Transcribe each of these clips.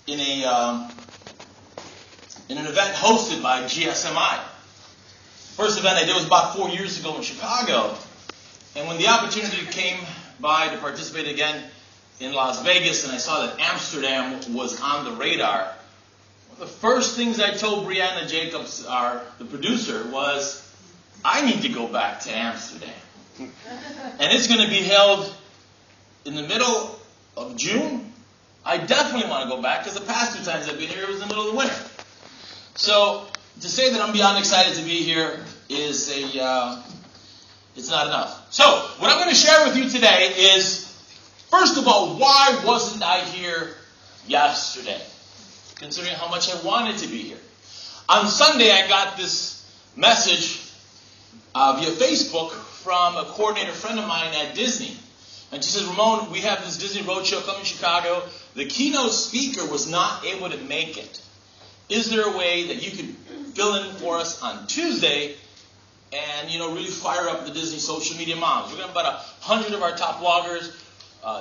in an event hosted by GSMI. First event I did was about 4 years ago in Chicago, and when the opportunity came by to participate again in Las Vegas, and I saw that Amsterdam was on the radar, one of the first things I told Brianna Jacobs, the producer, was, I need to go back to Amsterdam. And it's going to be held in the middle of June. I definitely want to go back because the past 2 times I've been here, it was in the middle of the winter. So to say that I'm beyond excited to be here is it's not enough. So what I'm going to share with you today is, first of all, why wasn't I here yesterday? Considering how much I wanted to be here. On Sunday, I got this message via Facebook from a coordinator friend of mine at Disney. And she says, Ramon, we have this Disney Roadshow coming to Chicago. The keynote speaker was not able to make it. Is there a way that you could fill in for us on Tuesday and, really fire up the Disney social media moms? We're going to have about 100 of our top bloggers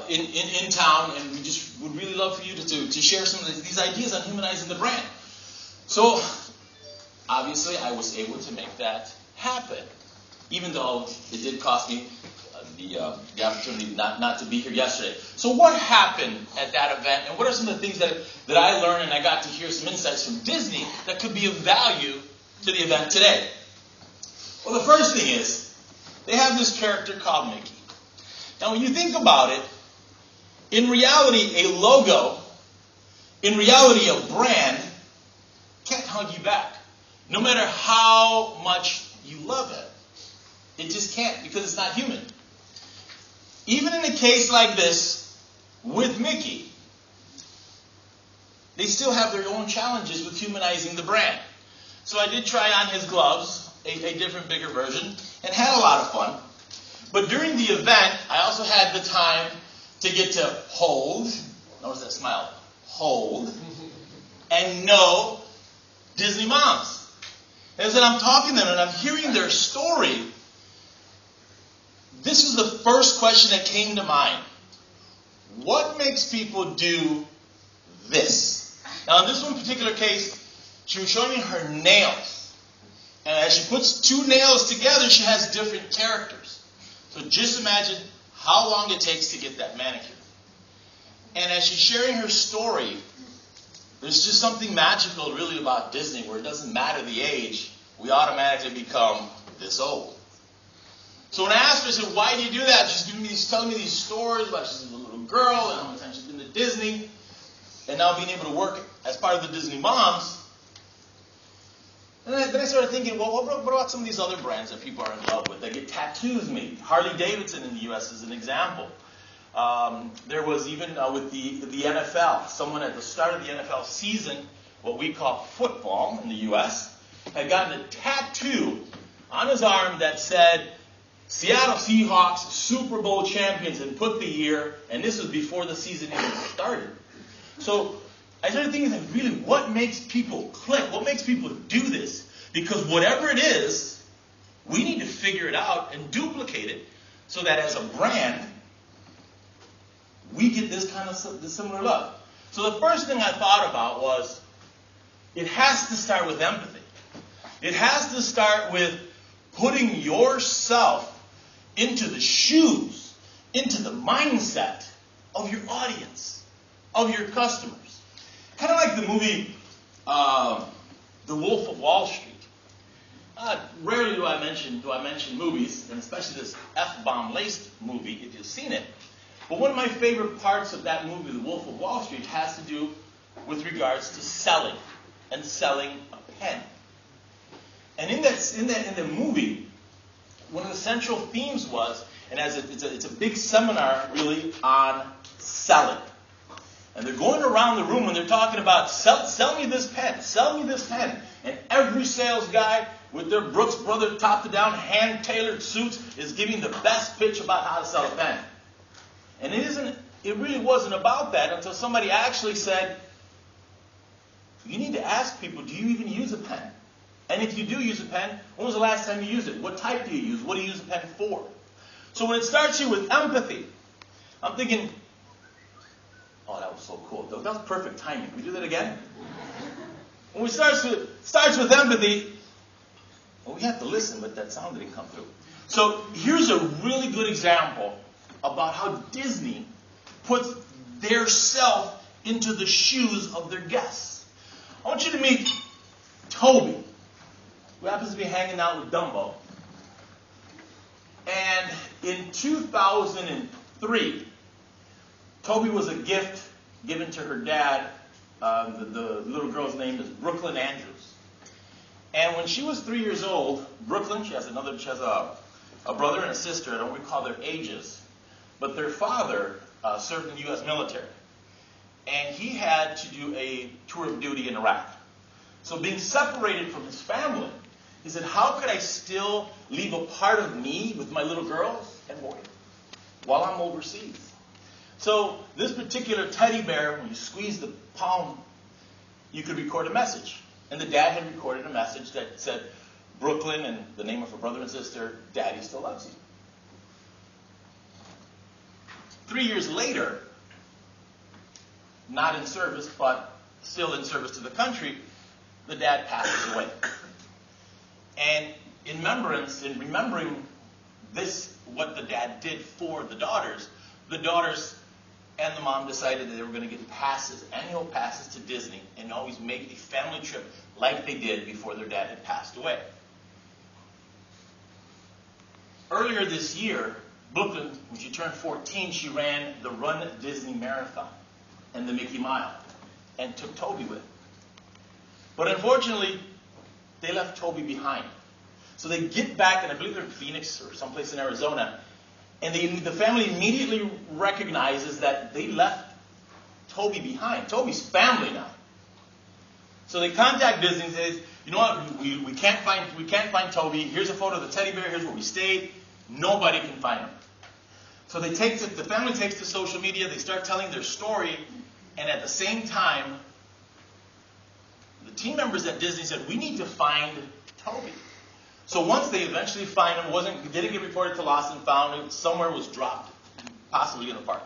in town, and we just would really love for you to share some of these ideas on humanizing the brand. So, obviously, I was able to make that happen, even though it did cost me the opportunity not to be here yesterday. So what happened at that event, and what are some of the things that I learned, and I got to hear some insights from Disney that could be of value to the event today? Well, the first thing is, they have this character called Mickey. Now, when you think about it, in reality, a logo, in reality, a brand, can't hug you back. No matter how much you love it, it just can't, because it's not human. Even in a case like this, with Mickey, they still have their own challenges with humanizing the brand. So I did try on his gloves, a different, bigger version, and had a lot of fun. But during the event, I also had the time to get to hold, notice that smile, hold, and know Disney moms. And as I'm talking to them and I'm hearing their story, this is the first question that came to mind. What makes people do this? Now, in this one particular case, she was showing me her nails. And as she puts 2 nails together, she has different characters. So just imagine how long it takes to get that manicure. And as she's sharing her story, there's just something magical really about Disney, where it doesn't matter the age, we automatically become this old. So when I asked her, I said, why do you do that? She's telling me these stories about she's a little girl and how many times she's been to Disney, and now being able to work as part of the Disney moms. And then I started thinking, well, what about some of these other brands that people are in love with? They get tattoos maybe. Harley Davidson in the U.S. is an example. There was even with the NFL, someone at the start of the NFL season, what we call football in the U.S., had gotten a tattoo on his arm that said, Seattle Seahawks Super Bowl champions, and put the year, and this was before the season even started. So I started thinking, really, what makes people click? What makes people do this? Because whatever it is, we need to figure it out and duplicate it so that as a brand, we get this kind of similar love. So the first thing I thought about was, it has to start with empathy. It has to start with putting yourself into the shoes, into the mindset of your audience, of your customers. Kind of like the movie The Wolf of Wall Street. Rarely do I mention movies, and especially this F-bomb laced movie, if you've seen it. But one of my favorite parts of that movie, The Wolf of Wall Street, has to do with regards to selling, and selling a pen. And in the movie, one of the central themes was, and it's a big seminar really on selling. And they're going around the room and they're talking about, sell me this pen, sell me this pen. And every sales guy with their Brooks Brothers top to down hand-tailored suits is giving the best pitch about how to sell a pen. And it really wasn't about that until somebody actually said, you need to ask people, do you even use a pen? And if you do use a pen, when was the last time you used it? What type do you use? What do you use a pen for? So when it starts here with empathy, I'm thinking, Oh, that was so cool. That was perfect timing. Can we do that again? When it starts with empathy, well, we have to listen, but that sound didn't come through. So here's a really good example about how Disney puts their self into the shoes of their guests. I want you to meet Toby, who happens to be hanging out with Dumbo. And in 2003, Toby was a gift given to her dad. The little girl's name is Brooklyn Andrews. And when she was 3 years old, Brooklyn, she has a brother and a sister. I don't recall their ages. But their father served in the U.S. military. And he had to do a tour of duty in Iraq. So being separated from his family, he said, how could I still leave a part of me with my little girls and boy while I'm overseas? So this particular teddy bear, when you squeeze the palm, you could record a message. And the dad had recorded a message that said, Brooklyn and the name of her brother and sister, Daddy still loves you. 3 years later, not in service, but still in service to the country, the dad passes away. And in remembering this, what the dad did for the daughters and the mom decided that they were going to get annual passes to Disney, and always make a family trip like they did before their dad had passed away. Earlier this year, Brooklyn, when she turned 14, she ran the Run Disney Marathon and the Mickey Mile, and took Toby with. But unfortunately, they left Toby behind. So they get back, and I believe they're in Phoenix or someplace in Arizona, and the family immediately recognizes that they left Toby behind. Toby's family now. So they contact Disney and say, you know what, we can't find Toby. Here's a photo of the teddy bear. Here's where we stayed. Nobody can find him. So the family takes to social media. They start telling their story, and at the same time, the team members at Disney said, we need to find Toby. So once they eventually find him, didn't get reported to lost and found, somewhere was dropped, possibly in the park.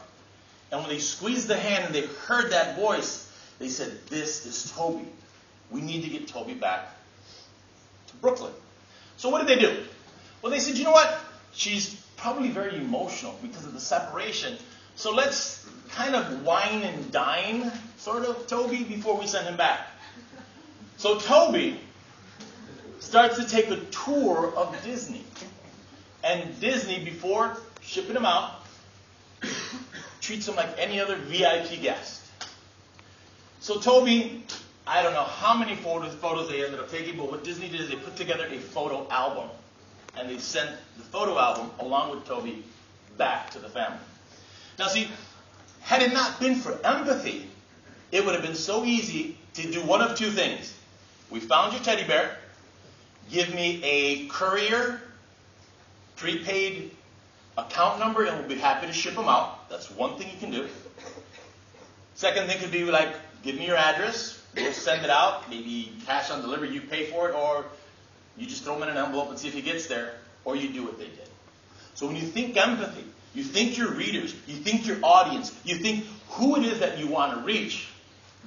And when they squeezed the hand and they heard that voice, they said, this is Toby. We need to get Toby back to Brooklyn. So what did they do? Well, they said, you know what? She's probably very emotional because of the separation. So let's kind of wine and dine, sort of, Toby, before we send him back. So Toby starts to take a tour of Disney. And Disney, before shipping him out, treats him like any other VIP guest. So Toby, I don't know how many photos they ended up taking, but what Disney did is they put together a photo album. And they sent the photo album, along with Toby, back to the family. Now see, had it not been for empathy, it would have been so easy to do one of two things. We found your teddy bear. Give me a courier, prepaid account number, and we'll be happy to ship them out. That's one thing you can do. Second thing could be like, give me your address. We'll send it out. Maybe cash on delivery, you pay for it, or you just throw him in an envelope and see if he gets there, or you do what they did. So when you think empathy, you think your readers, you think your audience, you think who it is that you want to reach,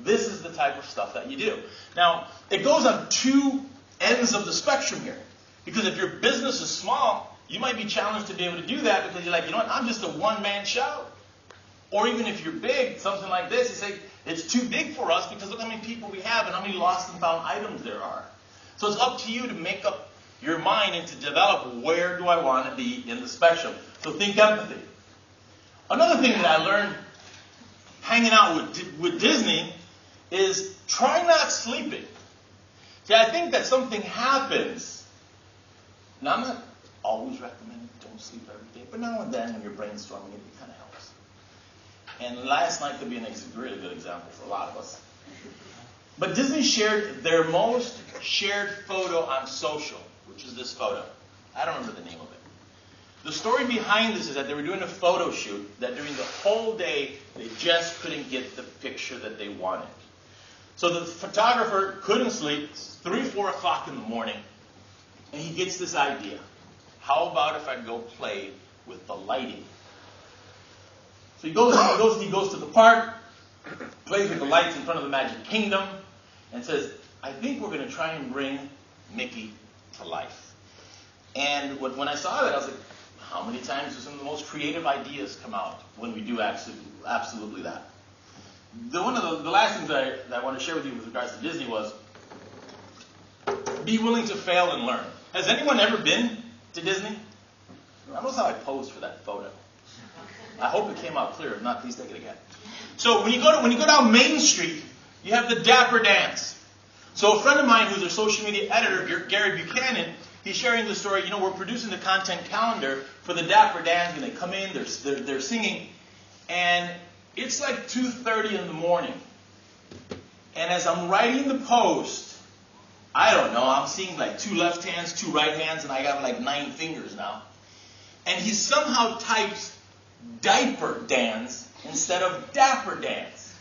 this is the type of stuff that you do. Now, it goes on two ends of the spectrum here. Because if your business is small, you might be challenged to be able to do that because you're like, you know what, I'm just a one-man show. Or even if you're big, something like this, you say, it's too big for us because look how many people we have and how many lost and found items there are. So it's up to you to make up your mind and to develop where do I want to be in the spectrum. So think empathy. Another thing that I learned hanging out with Disney is try not sleeping. See, I think that something happens. Now, I'm not always recommending don't sleep every day, but now and then when you're brainstorming, it kind of helps. And last night could be a really good example for a lot of us. But Disney shared their most shared photo on social, which is this photo. I don't remember the name of it. The story behind this is that they were doing a photo shoot, that during the whole day, they just couldn't get the picture that they wanted. So the photographer couldn't sleep. It's 3, 4 o'clock in the morning. And he gets this idea. How about if I go play with the lighting? So he goes to the park, plays with the lights in front of the Magic Kingdom, and says, I think we're going to try and bring Mickey to life. And when I saw that, I was like, how many times do some of the most creative ideas come out when we do absolutely that? One of the last things that I want to share with you with regards to Disney was, be willing to fail and learn. Has anyone ever been to Disney? Notice how I posed for that photo. I hope it came out clear. If not, please take it again. So when you go down Main Street, you have the Dapper Dance. So a friend of mine who's a social media editor, Gary Buchanan, he's sharing the story. We're producing the content calendar for the Dapper Dance, and they come in, they're singing, and it's like 2:30 in the morning. And as I'm writing the post, I don't know, I'm seeing like 2 left hands, 2 right hands, and I got like 9 fingers now. And he somehow types diaper dance instead of dapper dance.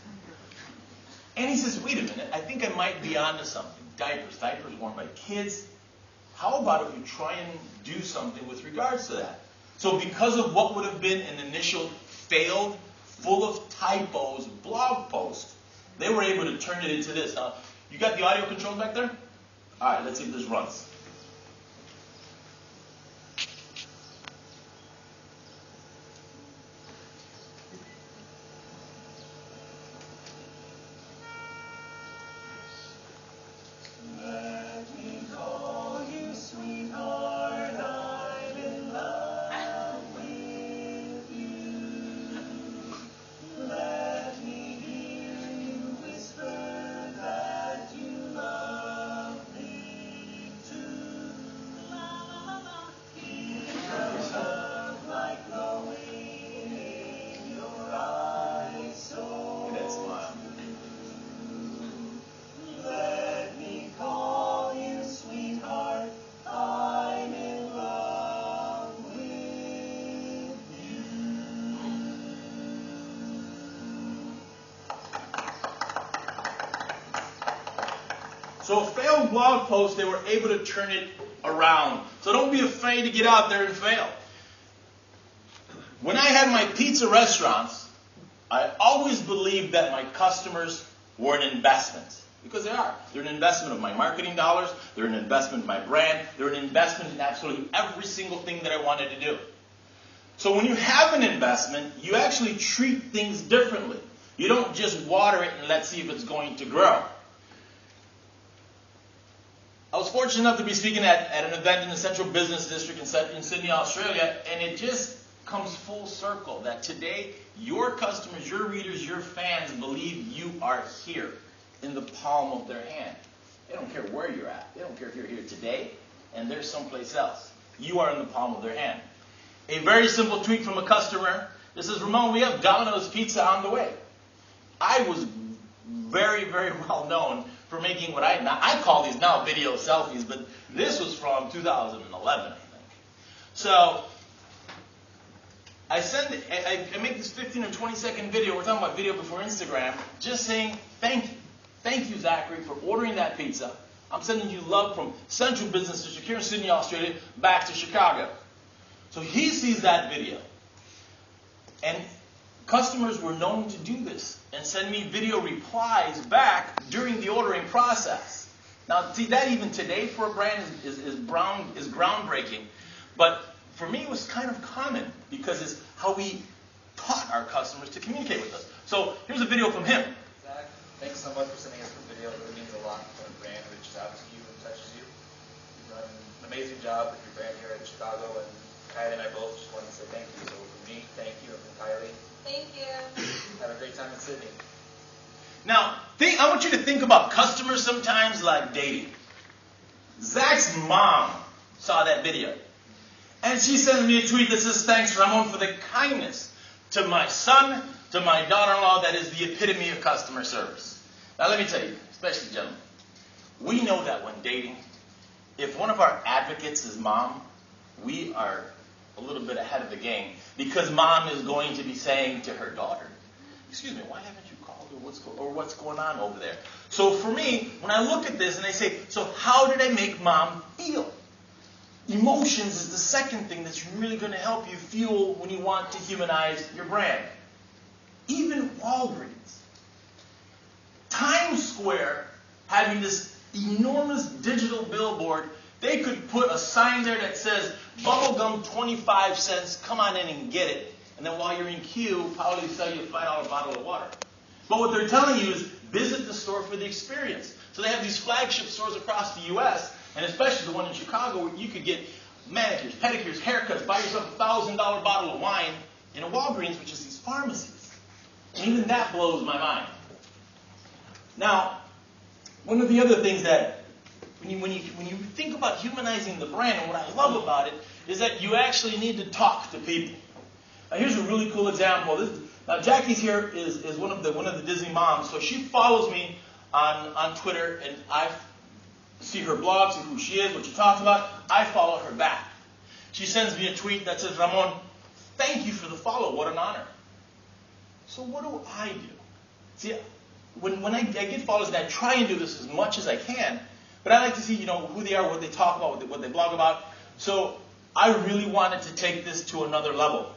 And he says, wait a minute, I think I might be onto something. Diapers worn by kids. How about if you try and do something with regards to that? So because of what would have been an initial failed, full of typos blog post, they were able to turn it into this. Now, you got the audio control back there? All right, let's see if this runs. So a failed blog post, they were able to turn it around. So don't be afraid to get out there and fail. When I had my pizza restaurants, I always believed that my customers were an investment. Because they are. They're an investment of my marketing dollars. They're an investment in my brand. They're an investment in absolutely every single thing that I wanted to do. So when you have an investment, you actually treat things differently. You don't just water it and let's see if it's going to grow. I was fortunate enough to be speaking at an event in the Central Business District in Sydney, Australia, and it just comes full circle that today your customers, your readers, your fans believe you are here in the palm of their hand. They don't care where you're at. They don't care if you're here today and they're someplace else. You are in the palm of their hand. A very simple tweet from a customer. This says, Ramon, we have Domino's Pizza on the way. I was very, very well known for making what I call these now video selfies, but this was from 2011, I think. So I make this 15 or 20 second video. We're talking about video before Instagram, just saying thank you. Thank you, Zachary, for ordering that pizza. I'm sending you love from Central Business District here in Sydney, Australia, back to Chicago. So he sees that video. And customers were known to do this and send me video replies back during the ordering process. Now, see, that even today for a brand is groundbreaking. But for me, it was kind of common because it's how we taught our customers to communicate with us. So here's a video from him. Zach, thanks so much for sending us the video. It really means a lot when a brand reaches out to you and touches you. You've done an amazing job with your brand here in Chicago, and Kylie and I both just wanted to say thank you. So for me, thank you, and from Kylie, thank you. Have a great time in Sydney. Now, I want you to think about customers sometimes like dating. Zach's mom saw that video. And she sends me a tweet that says, thanks, Ramon, for the kindness to my son, to my daughter-in-law. That is the epitome of customer service. Now, let me tell you, especially gentlemen, we know that when dating, if one of our advocates is mom, we are a little bit ahead of the game because mom is going to be saying to her daughter, excuse me, why haven't you called or what's going on over there? So for me, when I look at this and I say, so how did I make mom feel? Emotions is the second thing that's really going to help you feel when you want to humanize your brand. Even Walgreens. Square having this enormous digital billboard. They could put a sign there that says, bubblegum 25 cents, come on in and get it. And then while you're in queue, probably sell you a $5 bottle of water. But what they're telling you is, visit the store for the experience. So they have these flagship stores across the U.S., and especially the one in Chicago, where you could get manicures, pedicures, haircuts, buy yourself a $1,000 bottle of wine in a Walgreens, which is these pharmacies. And even that blows my mind. Now, one of the other things that, when you think about humanizing the brand, and what I love about it, is that you actually need to talk to people. Now, here's a really cool example. Now, Jackie's here is one of the Disney moms, so she follows me on Twitter, and I see her blog, see who she is, what she talks about. I follow her back. She sends me a tweet that says, Ramon, thank you for the follow. What an honor. So what do I do? See, when I get followers, and I try and do this as much as I can, but I like to see, who they are, what they talk about, what they blog about. So I really wanted to take this to another level.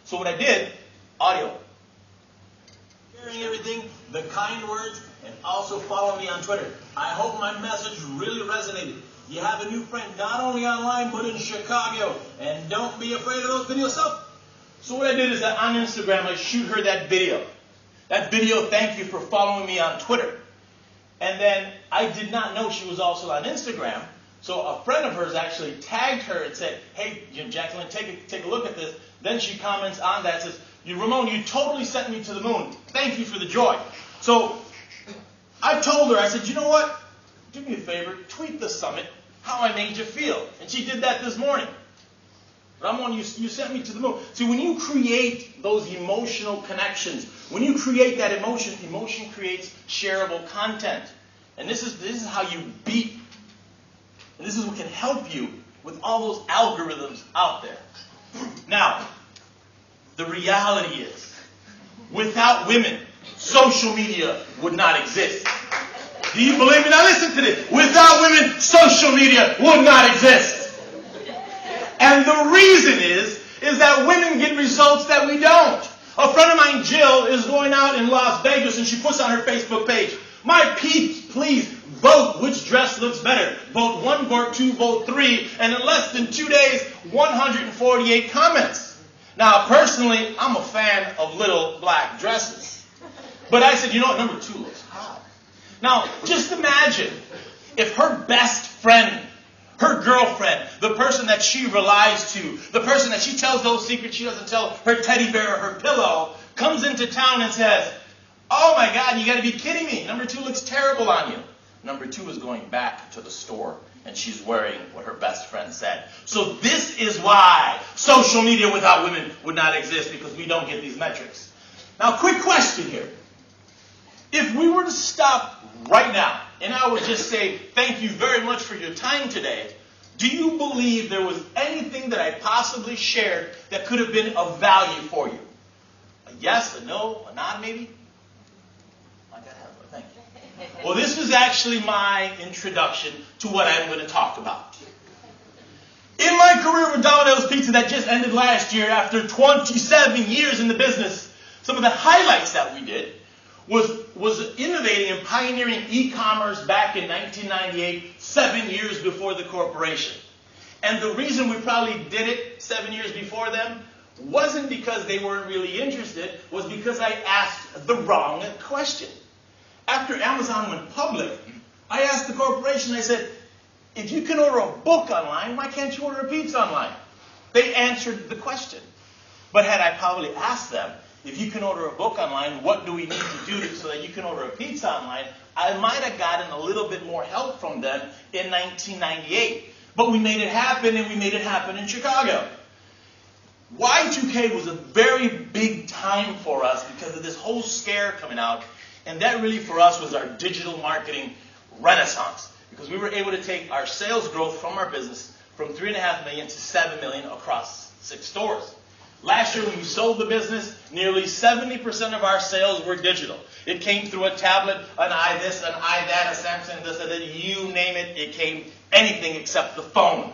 So what I did, audio. Sharing everything, the kind words, and also follow me on Twitter. I hope my message really resonated. You have a new friend, not only online, but in Chicago. And don't be afraid of those videos. So what I did is that on Instagram, I shoot her that video. That video, thank you for following me on Twitter. And then I did not know she was also on Instagram. So a friend of hers actually tagged her and said, hey, Jacqueline, take a look at this. Then she comments on that and says, Ramon, you totally sent me to the moon. Thank you for the joy. So I told her, I said, you know what? Do me a favor, tweet the summit, how I made you feel. And she did that this morning. Ramon, you sent me to the moon. See, when you create those emotional connections, when you create that emotion creates shareable content. And this is how you beat, and this is what can help you with all those algorithms out there. Now, the reality is, without women, social media would not exist. Do you believe me? Now listen to this. Without women, social media would not exist. And the reason is that women get results that we don't. A friend of mine, Jill, is going out in Las Vegas, and she puts on her Facebook page, my peeps, please vote which dress looks better. Vote 1, vote 2, vote 3. And in less than 2 days, 148 comments. Now, personally, I'm a fan of little black dresses. But I said, number 2 looks hot. Now, just imagine if her best friend, her girlfriend, the person that she relies to, the person that she tells those secrets she doesn't tell her teddy bear or her pillow, comes into town and says, oh my God, you got to be kidding me. Number 2 looks terrible on you. Number 2 is going back to the store, and she's wearing what her best friend said. So this is why social media without women would not exist, because we don't get these metrics. Now, quick question here. If we were to stop right now, and I would just say, thank you very much for your time today, do you believe there was anything that I possibly shared that could have been of value for you? A yes, a no, a nod maybe? I got to have one, thank you. Well, this was actually my introduction to what I'm going to talk about. In my career with Domino's Pizza that just ended last year, after 27 years in the business, some of the highlights that we did was innovating and pioneering e-commerce back in 1998, 7 years before the corporation. And the reason we probably did it 7 years before them wasn't because they weren't really interested, was because I asked the wrong question. After Amazon went public, I asked the corporation, I said, if you can order a book online, why can't you order a pizza online? They answered the question. But had I probably asked them, if you can order a book online, what do we need to do so that you can order a pizza online? I might have gotten a little bit more help from them in 1998. But we made it happen, and we made it happen in Chicago. Y2K was a very big time for us because of this whole scare coming out. And that really, for us, was our digital marketing renaissance. Because we were able to take our sales growth from our business from $3.5 million to $7 million across 6 stores. Last year, when we sold the business, nearly 70% of our sales were digital. It came through a tablet, an iThis, an iThat, a Samsung, this, that, you name it. It came anything except the phone.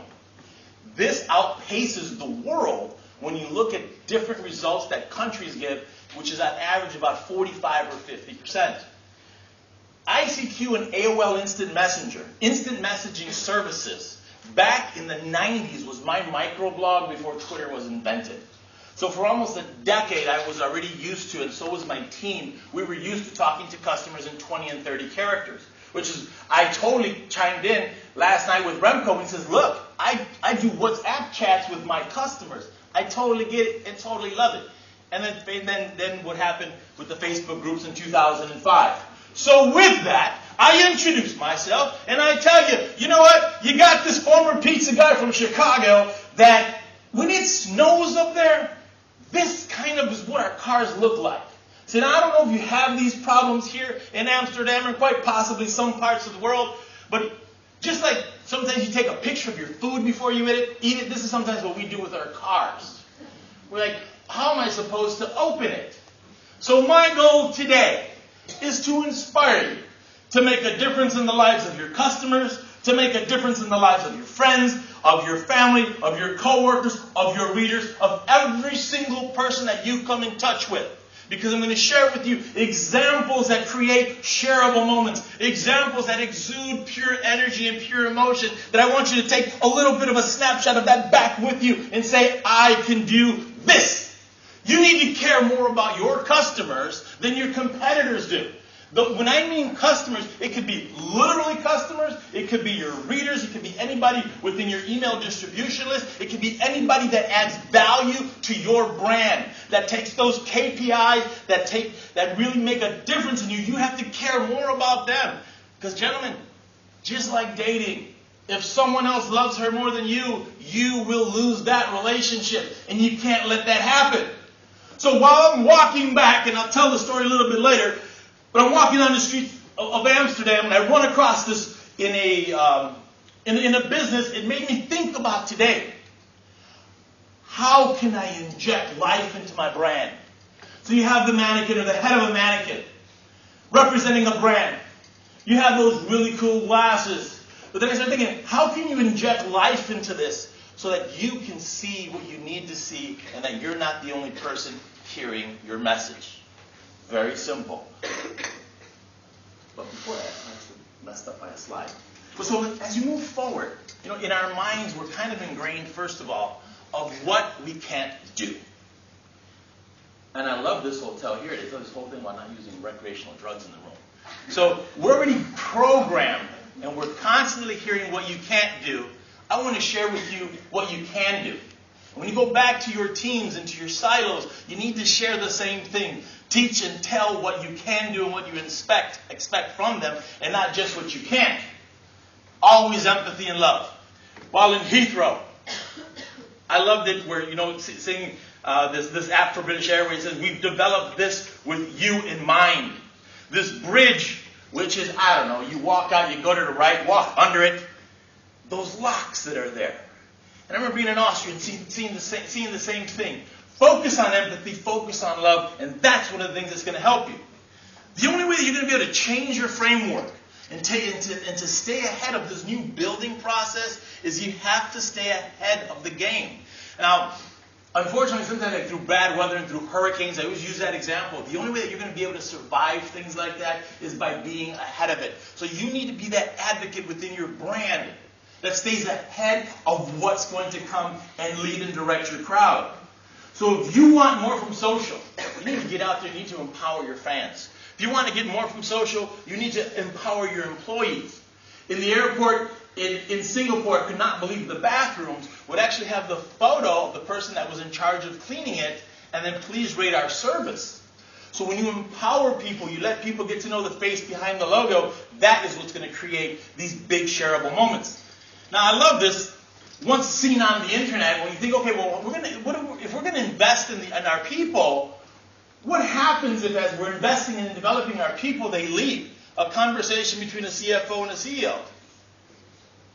This outpaces the world when you look at different results that countries give, which is on average about 45 or 50%. I see ICQ and AOL Instant Messenger, instant messaging services, back in the 90s was my microblog before Twitter was invented. So for almost a decade, I was already used to, and so was my team, we were used to talking to customers in 20 and 30 characters, which is, I totally chimed in last night with Remco, and he says, look, I do WhatsApp chats with my customers. I totally get it and totally love it. And then what happened with the Facebook groups in 2005. So with that, I introduce myself, and I tell you, you know what? You got this former pizza guy from Chicago that when it snows up there, this kind of is what our cars look like. So now I don't know if you have these problems here in Amsterdam or quite possibly some parts of the world, but just like sometimes you take a picture of your food before you eat it, this is sometimes what we do with our cars. We're like, how am I supposed to open it? So my goal today is to inspire you to make a difference in the lives of your customers, to make a difference in the lives of your friends, of your family, of your coworkers, of your readers, of every single person that you come in touch with. Because I'm going to share with you examples that create shareable moments, examples that exude pure energy and pure emotion, that I want you to take a little bit of a snapshot of that back with you and say, I can do this. You need to care more about your customers than your competitors do. When I mean customers, it could be literally customers, it could be your readers, it could be anybody within your email distribution list, it could be anybody that adds value to your brand, that takes those KPIs, that really make a difference in you. You have to care more about them. Because gentlemen, just like dating, if someone else loves her more than you will lose that relationship, and you can't let that happen. So while I'm walking back, and I'll tell the story a little bit later, but I'm walking on the streets of Amsterdam, and I run across this in a business. It made me think about today. How can I inject life into my brand? So you have the mannequin or the head of a mannequin representing a brand. You have those really cool glasses. But then I started thinking, how can you inject life into this so that you can see what you need to see and that you're not the only person hearing your message? Very simple. But before that, I actually messed up by a slide. So as you move forward, in our minds, we're kind of ingrained, first of all, of what we can't do. And I love this hotel here. They tell this whole thing while not using recreational drugs in the room. So we're already programmed, and we're constantly hearing what you can't do. I want to share with you what you can do. When you go back to your teams and to your silos, you need to share the same thing. Teach and tell what you can do and what you expect from them, and not just what you can't. Always empathy and love. While in Heathrow, I loved it where, seeing this app for British Airways says, we've developed this with you in mind. This bridge, which is, you walk out, you go to the right, walk under it. Those locks that are there. And I remember being in Austria and seeing the same thing. Focus on empathy, focus on love, and that's one of the things that's going to help you. The only way that you're going to be able to change your framework and to stay ahead of this new building process is you have to stay ahead of the game. Now, unfortunately, sometimes through bad weather and through hurricanes, I always use that example. The only way that you're going to be able to survive things like that is by being ahead of it. So you need to be that advocate within your brand that stays ahead of what's going to come and lead and direct your crowd. So if you want more from social, you need to get out there, you need to empower your fans. If you want to get more from social, you need to empower your employees. In the airport in Singapore, I could not believe the bathrooms would actually have the photo of the person that was in charge of cleaning it, and then please rate our service. So when you empower people, you let people get to know the face behind the logo, that is what's going to create these big shareable moments. Now I love this. Once seen on the internet, when you think, okay, well, if we're going to invest in our people, what happens if, as we're investing in developing our people, they leave? A conversation between a CFO and a CEO.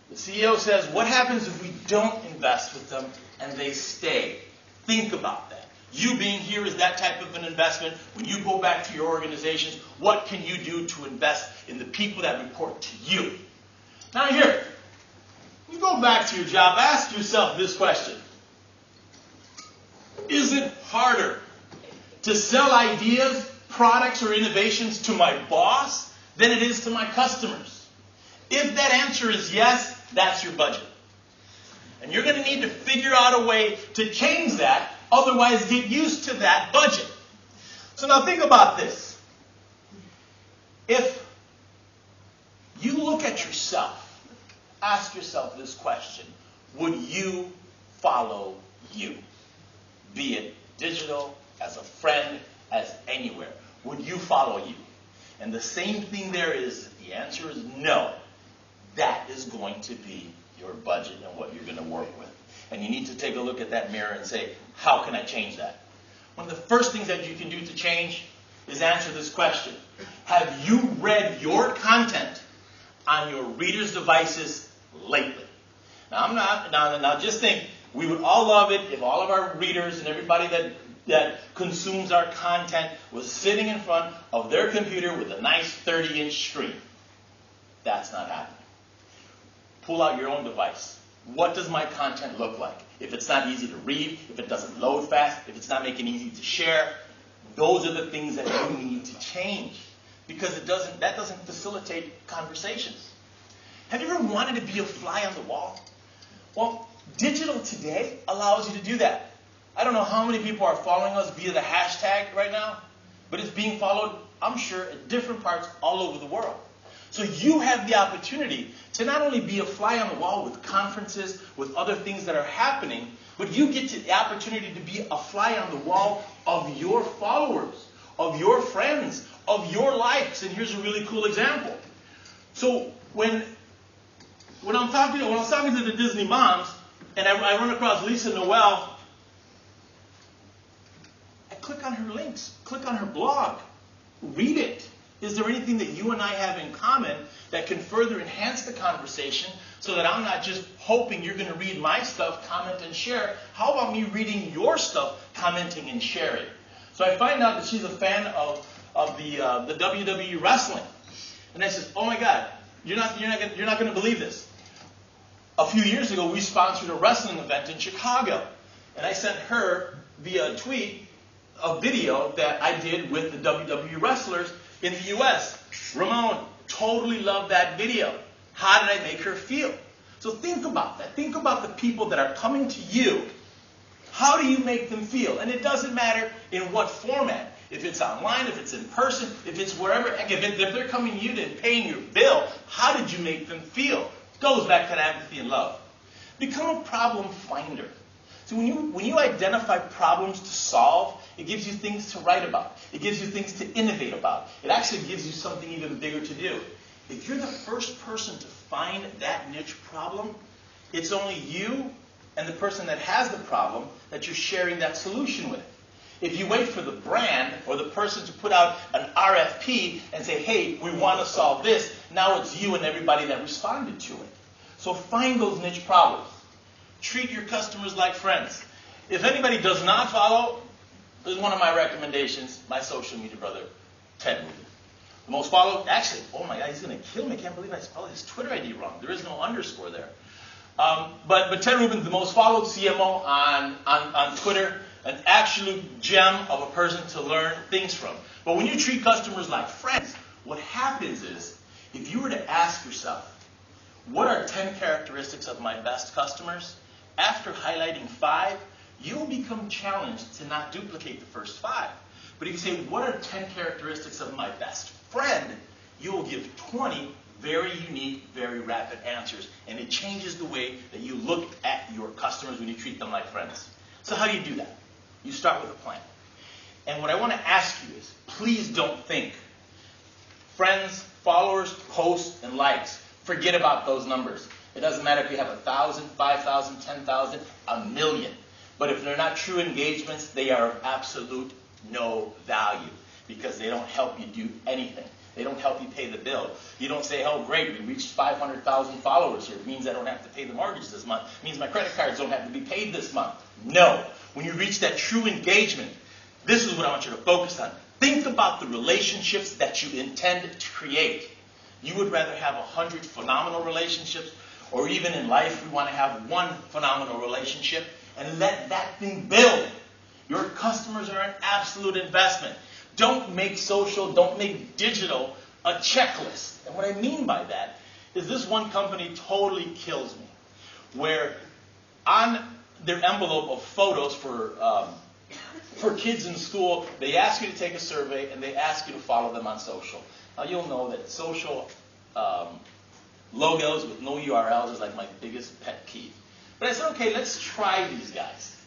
The CEO says, what happens if we don't invest with them and they stay? Think about that. You being here is that type of an investment. When you go back to your organizations, what can you do to invest in the people that report to you? Now here, you go back to your job, ask yourself this question. Is it harder to sell ideas, products, or innovations to my boss than it is to my customers? If that answer is yes, that's your budget. And you're going to need to figure out a way to change that, otherwise get used to that budget. So now think about this. If you look at yourself, ask yourself this question: would you follow you? Be it digital, as a friend, as anywhere. Would you follow you? And the same thing there is, if the answer is no, that is going to be your budget and what you're going to work with. And you need to take a look at that mirror and say, how can I change that? One of the first things that you can do to change is answer this question. Have you read your content on your readers' devices lately? Now just think, we would all love it if all of our readers and everybody that consumes our content was sitting in front of their computer with a nice 30-inch screen. That's not happening. Pull out your own device. What does my content look like? If it's not easy to read, if it doesn't load fast, if it's not making it easy to share, those are the things that you need to change, because that doesn't facilitate conversations. Have you ever wanted to be a fly on the wall? Well, digital today allows you to do that. I don't know how many people are following us via the hashtag right now, but it's being followed, I'm sure, at different parts all over the world. So you have the opportunity to not only be a fly on the wall with conferences, with other things that are happening, but you get the opportunity to be a fly on the wall of your followers, of your friends, of your likes. And here's a really cool example. So when I was talking to the Disney moms, and I run across Lisa Noel, I click on her links, click on her blog, read it. Is there anything that you and I have in common that can further enhance the conversation so that I'm not just hoping you're going to read my stuff, comment, and share? How about me reading your stuff, commenting, and sharing? So I find out that she's a fan of the WWE wrestling. And I says, oh my God, you're not going to believe this. A few years ago, we sponsored a wrestling event in Chicago. And I sent her via tweet a video that I did with the WWE wrestlers in the U.S. Ramon totally loved that video. How did I make her feel? So think about that. Think about the people that are coming to you. How do you make them feel? And it doesn't matter in what format. If it's online, if it's in person, if it's wherever. If they're coming to you and paying your bill, how did you make them feel? It goes back to that empathy and love. Become a problem finder. So when you identify problems to solve, it gives you things to write about. It gives you things to innovate about. It actually gives you something even bigger to do. If you're the first person to find that niche problem, it's only you and the person that has the problem that you're sharing that solution with. If you wait for the brand or the person to put out an RFP and say, hey, we want to solve this, now it's you and everybody that responded to it. So find those niche problems. Treat your customers like friends. If anybody does not follow, this is one of my recommendations, my social media brother, Ted Rubin. The most followed, actually, oh my God, he's going to kill me. I can't believe I spelled his Twitter ID wrong. There is no underscore there. But Ted Rubin, the most followed CMO on Twitter, an absolute gem of a person to learn things from. But when you treat customers like friends, what happens is, if you were to ask yourself, what are 10 characteristics of my best customers? After highlighting 5, you'll become challenged to not duplicate the first 5. But if you say, what are 10 characteristics of my best friend? You will give 20 very unique, very rapid answers. And it changes the way that you look at your customers when you treat them like friends. So how do you do that? You start with a plan. And what I want to ask you is, please don't think friends, followers, posts, and likes. Forget about those numbers. It doesn't matter if you have 1,000, 5,000, 10,000, 1,000,000. But if they're not true engagements, they are of absolute no value, because they don't help you do anything. They don't help you pay the bill. You don't say, oh, great, we reached 500,000 followers here. It means I don't have to pay the mortgage this month. It means my credit cards don't have to be paid this month. No. When you reach that true engagement, this is what I want you to focus on. Think about the relationships that you intend to create. You would rather have 100 phenomenal relationships, or even in life, we want to have one phenomenal relationship, and let that thing build. Your customers are an absolute investment. Don't make social, don't make digital a checklist. And what I mean by that is this one company totally kills me, where on their envelope of photos for kids in school, they ask you to take a survey and they ask you to follow them on social. Now you'll know that social logos with no URLs is like my biggest pet peeve. But I said, okay, let's try these guys.